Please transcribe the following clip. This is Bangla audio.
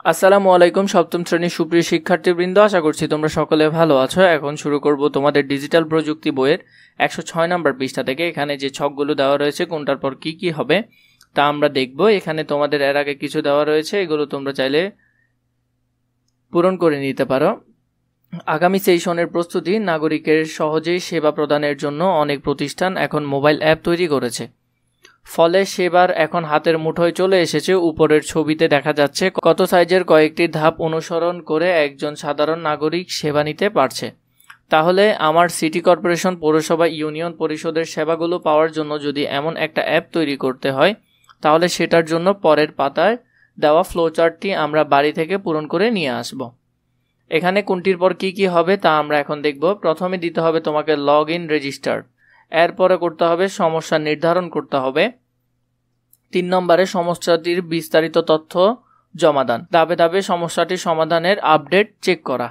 আসসালামু আলাইকুম সপ্তম শ্রেণীর সুপ্রিয় শিক্ষার্থীবৃন্দ, আশা করছি তোমরা সকলে ভালো আছো। এখন শুরু করব তোমাদের ডিজিটাল প্রযুক্তি বইয়ের 106 নম্বর পৃষ্ঠা থেকে। এখানে যে ছকগুলো দেওয়া রয়েছে কোনটার পর কি কি হবে তা আমরা দেখব। এখানে তোমাদের এর আগে কিছু দেওয়া রয়েছে, এগুলো তোমরা চাইলে পূরণ করে নিতে পারো। আগামী সেশনের প্রস্তুতি, নাগরিকের সহজেই সেবা প্রদানের জন্য অনেক প্রতিষ্ঠান এখন মোবাইল অ্যাপ তৈরি করেছে। ফলে সেবার এখন হাতের মুঠোয় চলে এসেছে। উপরের ছবিতে দেখা যাচ্ছে কত সাইজের কয়েকটি ধাপ অনুসরণ করে একজন সাধারণ নাগরিক সেবা নিতে পারছে। তাহলে আমার সিটি কর্পোরেশন, পৌরসভা, ইউনিয়ন পরিষদের সেবাগুলো পাওয়ার জন্য যদি এমন একটা অ্যাপ তৈরি করতে হয়, তাহলে সেটার জন্য পরের পাতায় দেওয়া ফ্লোচার্টটি আমরা বাড়ি থেকে পূরণ করে নিয়ে আসব। এখানে কোনটির পর কি কি হবে তা আমরা এখন দেখব। প্রথমে দিতে হবে তোমাকে লগ ইন রেজিস্টার, এরপরে করতে হবে সমস্যা নির্ধারণ করতে হবে। 3 নম্বরে সমস্যাটির বিস্তারিত তথ্য জমা দান, ধাপে ধাপে সমস্যাটির সমাধানের আপডেট চেক করা।